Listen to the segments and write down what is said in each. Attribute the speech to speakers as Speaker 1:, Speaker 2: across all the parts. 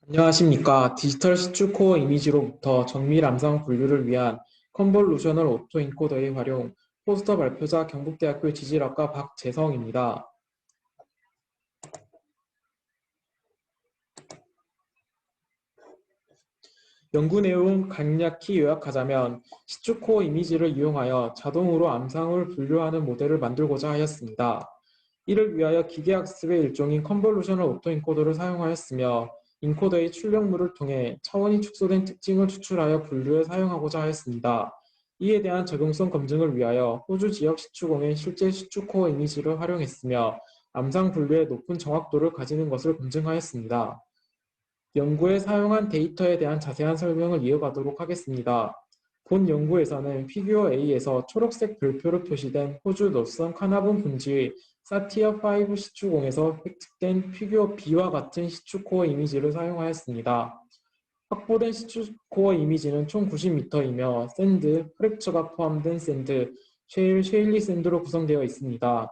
Speaker 1: 안녕하십니까. 디지털 시추 코어 이미지로부터 정밀 암상 분류를 위한 컨볼루셔널 오토 인코더의 활용, 포스터 발표자 경북대학교 지질학과 박재성입니다. 연구 내용 간략히 요약하자면 시추 코어 이미지를 이용하여 자동으로 암상을 분류하는 모델을 만들고자 하였습니다. 이를 위하여 기계학습의 일종인 컨볼루셔널 오토 인코더를 사용하였으며 인코더의 출력물을 통해 차원이 축소된 특징을 추출하여 분류에 사용하고자 하였습니다. 이에 대한 적용성 검증을 위하여 호주 지역 시추공의 실제 시추 코어 이미지를 활용했으며 암상 분류의 높은 정확도를 가지는 것을 검증하였습니다. 연구에 사용한 데이터에 대한 자세한 설명을 이어가도록 하겠습니다. 본 연구에서는 피규어 A에서 초록색 별표로 표시된 호주 노선 카나본 분지의 사티어5 시추공에서 획득된 피규어 B와 같은 시추코어 이미지를 사용하였습니다. 확보된 시추코어 이미지는 총 90m이며 샌드, 프랙처가 포함된 샌드, 쉐일리 샌드로 구성되어 있습니다.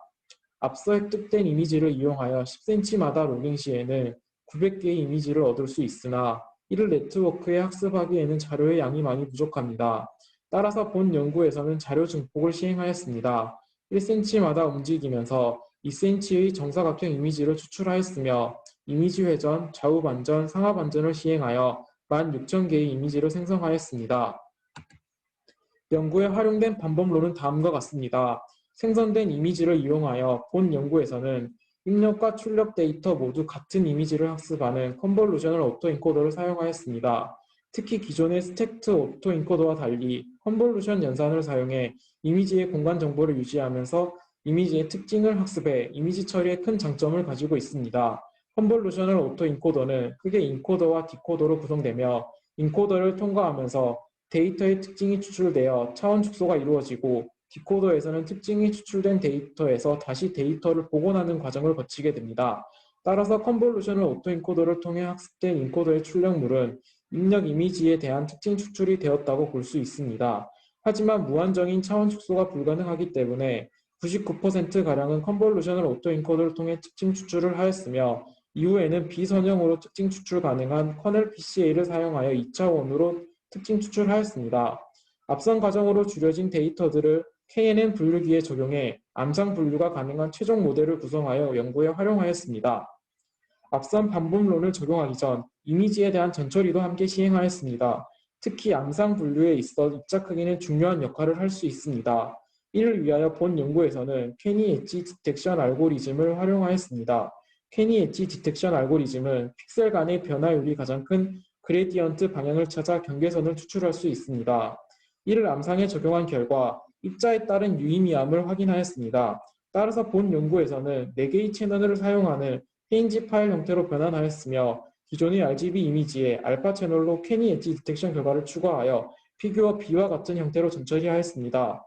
Speaker 1: 앞서 획득된 이미지를 이용하여 10cm마다 로깅 시에는 900개의 이미지를 얻을 수 있으나 이를 네트워크에 학습하기에는 자료의 양이 많이 부족합니다. 따라서 본 연구에서는 자료 증폭을 시행하였습니다. 1cm마다 움직이면서 2cm의 정사각형 이미지를 추출하였으며 이미지 회전, 좌우 반전, 상하 반전을 시행하여 16,000개의 이미지를 생성하였습니다. 연구에 활용된 방법론은 다음과 같습니다. 생성된 이미지를 이용하여 본 연구에서는 입력과 출력 데이터 모두 같은 이미지를 학습하는 컨볼루셔널 오토인코더를 사용하였습니다. 특히 기존의 스택트 오토인코더와 달리 컨볼루션 연산을 사용해 이미지의 공간 정보를 유지하면서 이미지의 특징을 학습해 이미지 처리에 큰 장점을 가지고 있습니다. 컨볼루셔널 오토인코더는 크게 인코더와 디코더로 구성되며 인코더를 통과하면서 데이터의 특징이 추출되어 차원 축소가 이루어지고 디코더에서는 특징이 추출된 데이터에서 다시 데이터를 복원하는 과정을 거치게 됩니다. 따라서 컨볼루셔널 오토인코더를 통해 학습된 인코더의 출력물은 입력 이미지에 대한 특징 추출이 되었다고 볼 수 있습니다. 하지만 무한정인 차원 축소가 불가능하기 때문에 99%가량은 컨볼루셔널 오토인코더를 통해 특징 추출을 하였으며 이후에는 비선형으로 특징 추출 가능한 커넬 PCA를 사용하여 2차원으로 특징 추출하였습니다. 앞선 과정으로 줄여진 데이터들을 KNN 분류기에 적용해 암상 분류가 가능한 최종 모델을 구성하여 연구에 활용하였습니다. 앞선 반복론을 적용하기 전 이미지에 대한 전처리도 함께 시행하였습니다. 특히 암상 분류에 있어 입자 크기는 중요한 역할을 할 수 있습니다. 이를 위하여 본 연구에서는 케니 엣지 디텍션 알고리즘을 활용하였습니다. 케니 엣지 디텍션 알고리즘은 픽셀 간의 변화율이 가장 큰 그레디언트 방향을 찾아 경계선을 추출할 수 있습니다. 이를 암상에 적용한 결과 입자에 따른 유의미함을 확인하였습니다. 따라서 본 연구에서는 4개의 채널을 사용하는 png 파일 형태로 변환하였으며 기존의 RGB 이미지에 알파 채널로 케니 엣지 디텍션 결과를 추가하여 피규어 B와 같은 형태로 전처리하였습니다.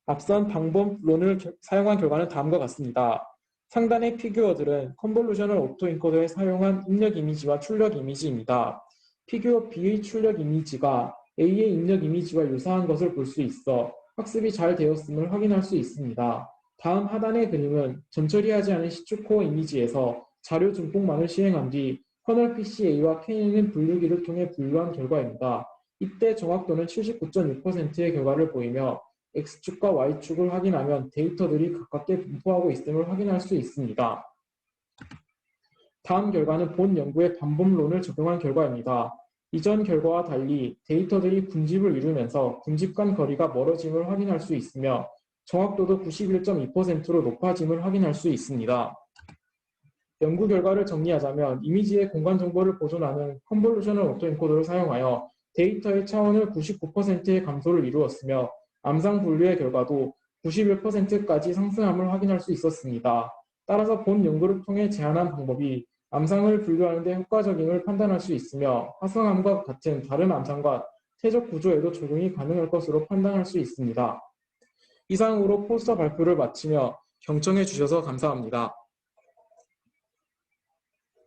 Speaker 1: 앞선 방법론을 사용한 결과는 다음과 같습니다. 상단의 피규어들은 컨볼루셔널 오토인코더에 사용한 입력 이미지와 출력 이미지입니다. 피규어 B의 출력 이미지가 A의 입력 이미지와 유사한 것을 볼 수 있어 학습이 잘 되었음을 확인할 수 있습니다. 다음 하단의 그림은 전처리하지 않은 시추코어 이미지에서 자료 증폭만을 시행한 뒤 커널 PCA와 KNN 분류기를 통해 분류한 결과입니다. 이때 정확도는 79.6%의 결과를 보이며 X축과 Y축을 확인하면 데이터들이 가깝게 분포하고 있음을 확인할 수 있습니다. 다음 결과는 본 연구의 반복론을 적용한 결과입니다. 이전 결과와 달리 데이터들이 분집을 이루면서 분집 간 거리가 멀어짐을 확인할 수 있으며 정확도도 91.2%로 높아짐을 확인할 수 있습니다. 연구 결과를 정리하자면 이미지의 공간 정보를 보존하는 컨볼루셔널 오토엔코더를 사용하여 데이터의 차원을 99%의 감소를 이루었으며 암상 분류의 결과도 91%까지 상승함을 확인할 수 있었습니다. 따라서 본 연구를 통해 제안한 방법이 암상을 분류하는 데 효과적임을 판단할 수 있으며 화성암과 같은 다른 암상과 태적 구조에도 적용이 가능할 것으로 판단할 수 있습니다. 이상으로 포스터 발표를 마치며 경청해 주셔서 감사합니다.